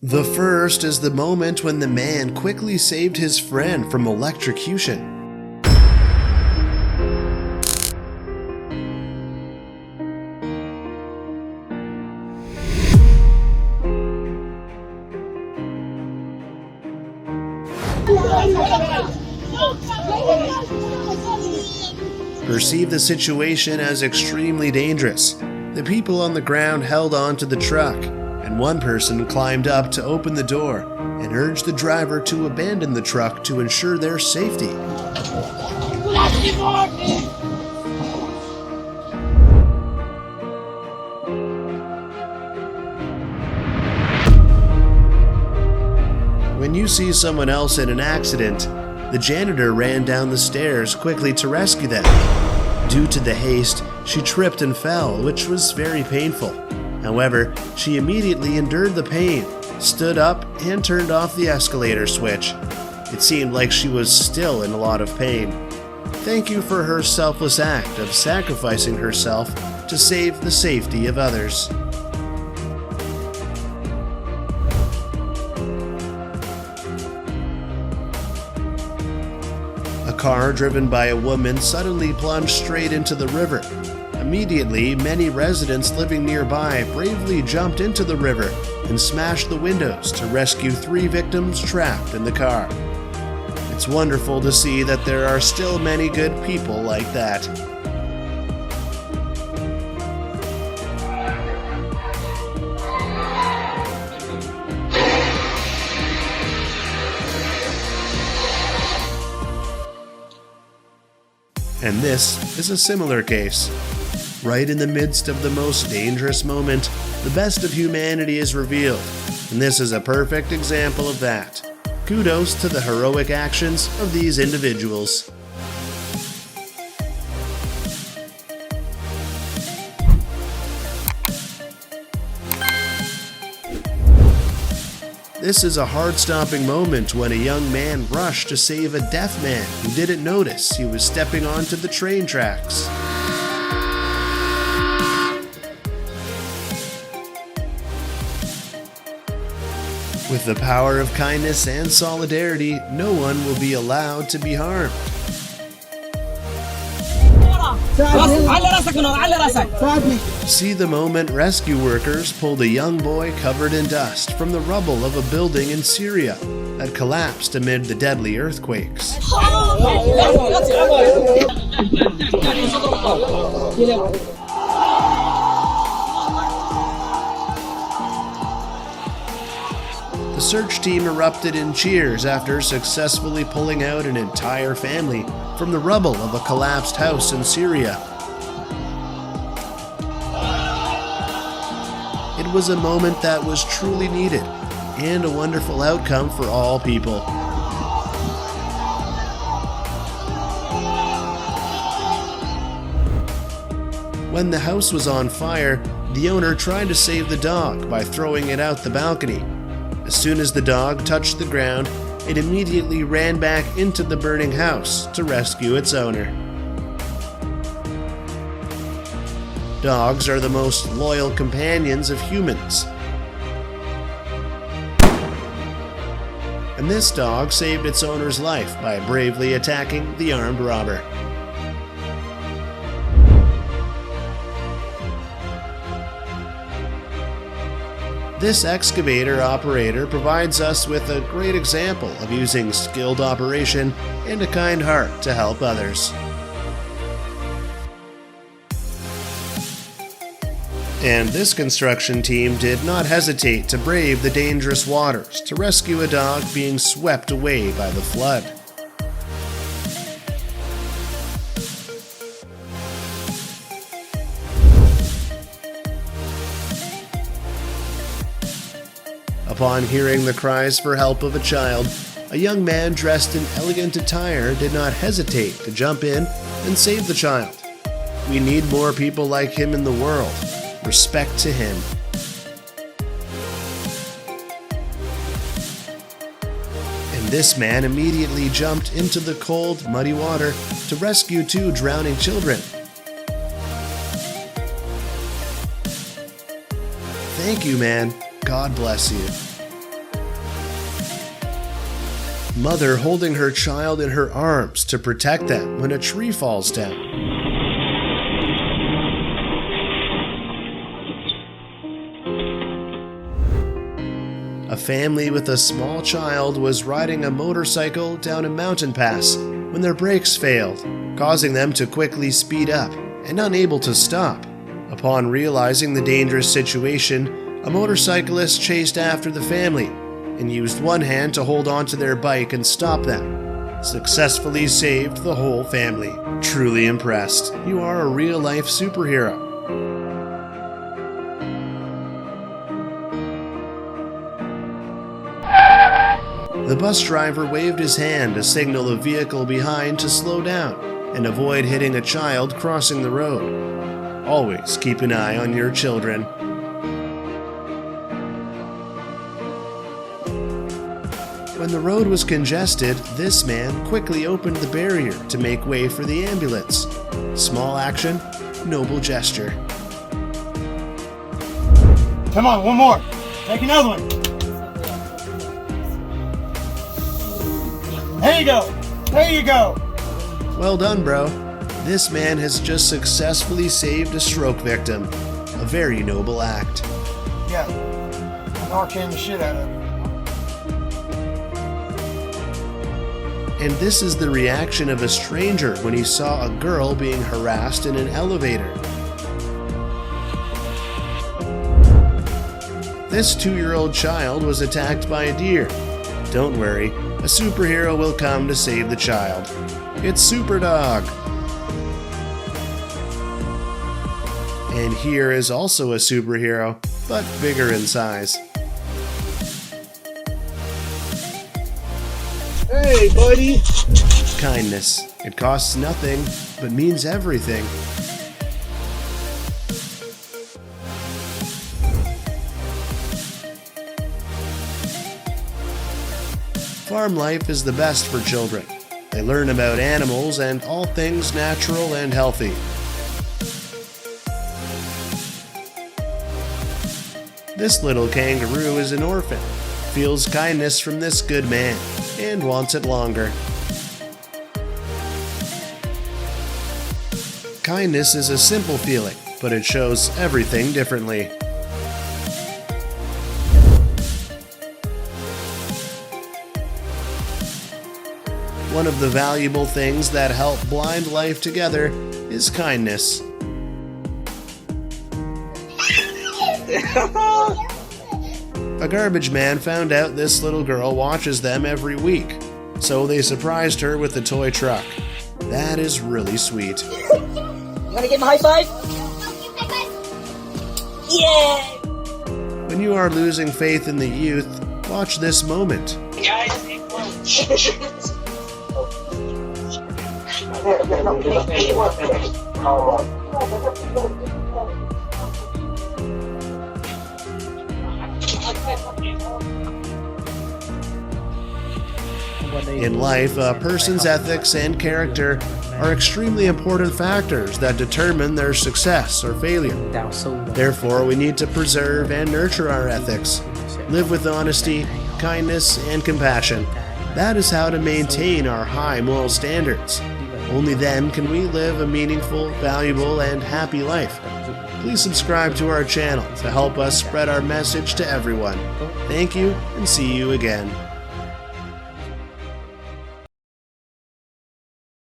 The first is the moment when the man quickly saved his friend from electrocution. Perceived the situation as extremely dangerous. The people on the ground held on to the truck, and one person climbed up to open the door and urged the driver to abandon the truck to ensure their safety. When you see someone else in an accident, the janitor ran down the stairs quickly to rescue them. Due to the haste, she tripped and fell, which was very painful. However, she immediately endured the pain, stood up, and turned off the escalator switch. It seemed like she was still in a lot of pain. Thank you for her selfless act of sacrificing herself to save the safety of others. A car driven by a woman suddenly plunged straight into the river. Immediately, many residents living nearby bravely jumped into the river and smashed the windows to rescue 3 victims trapped in the car. It's wonderful to see that there are still many good people like that. And this is a similar case. Right in the midst of the most dangerous moment, the best of humanity is revealed, and this is a perfect example of that. Kudos to the heroic actions of these individuals. This is a heart-stopping moment when a young man rushed to save a deaf man who didn't notice he was stepping onto the train tracks. With the power of kindness and solidarity, no one will be allowed to be harmed. See the moment rescue workers pulled a young boy covered in dust from the rubble of a building in Syria that collapsed amid the deadly earthquakes. The search team erupted in cheers after successfully pulling out an entire family from the rubble of a collapsed house in Syria. It was a moment that was truly needed and a wonderful outcome for all people. When the house was on fire, the owner tried to save the dog by throwing it out the balcony. As soon as the dog touched the ground, it immediately ran back into the burning house to rescue its owner. Dogs are the most loyal companions of humans. And this dog saved its owner's life by bravely attacking the armed robber. This excavator operator provides us with a great example of using skilled operation and a kind heart to help others. And this construction team did not hesitate to brave the dangerous waters to rescue a dog being swept away by the flood. Upon hearing the cries for help of a child, a young man dressed in elegant attire did not hesitate to jump in and save the child. We need more people like him in the world. Respect to him. And this man immediately jumped into the cold, muddy water to rescue 2 drowning children. Thank you, man. God bless you. Mother holding her child in her arms to protect them when a tree falls down. A family with a small child was riding a motorcycle down a mountain pass when their brakes failed, causing them to quickly speed up and unable to stop. Upon realizing the dangerous situation, a motorcyclist chased after the family and used one hand to hold onto their bike and stop them. Successfully saved the whole family. Truly impressed. You are a real-life superhero. The bus driver waved his hand to signal a vehicle behind to slow down and avoid hitting a child crossing the road. Always keep an eye on your children. When the road was congested, this man quickly opened the barrier to make way for the ambulance. Small action, noble gesture. Come on, one more. Take another one. There you go. There you go. Well done, bro. This man has just successfully saved a stroke victim. A very noble act. Yeah. I'm arcing the shit out of it. And this is the reaction of a stranger when he saw a girl being harassed in an elevator. This 2-year-old child was attacked by a deer. Don't worry, a superhero will come to save the child. It's Super Dog. And here is also a superhero, but bigger in size. Hey, buddy. Kindness. It costs nothing, but means everything. Farm life is the best for children. They learn about animals and all things natural and healthy. This little kangaroo is an orphan, feels kindness from this good man, and wants it longer. Kindness is a simple feeling, but it shows everything differently. One of the valuable things that help bind life together is kindness. A garbage man found out this little girl watches them every week, so they surprised her with a toy truck. That is really sweet. You wanna give him a high five? Yeah! When you are losing faith in the youth, watch this moment. In life, a person's ethics and character are extremely important factors that determine their success or failure. Therefore, we need to preserve and nurture our ethics, live with honesty, kindness, and compassion. That is how to maintain our high moral standards. Only then can we live a meaningful, valuable, and happy life. Please subscribe to our channel to help us spread our message to everyone. Thank you, and see you again.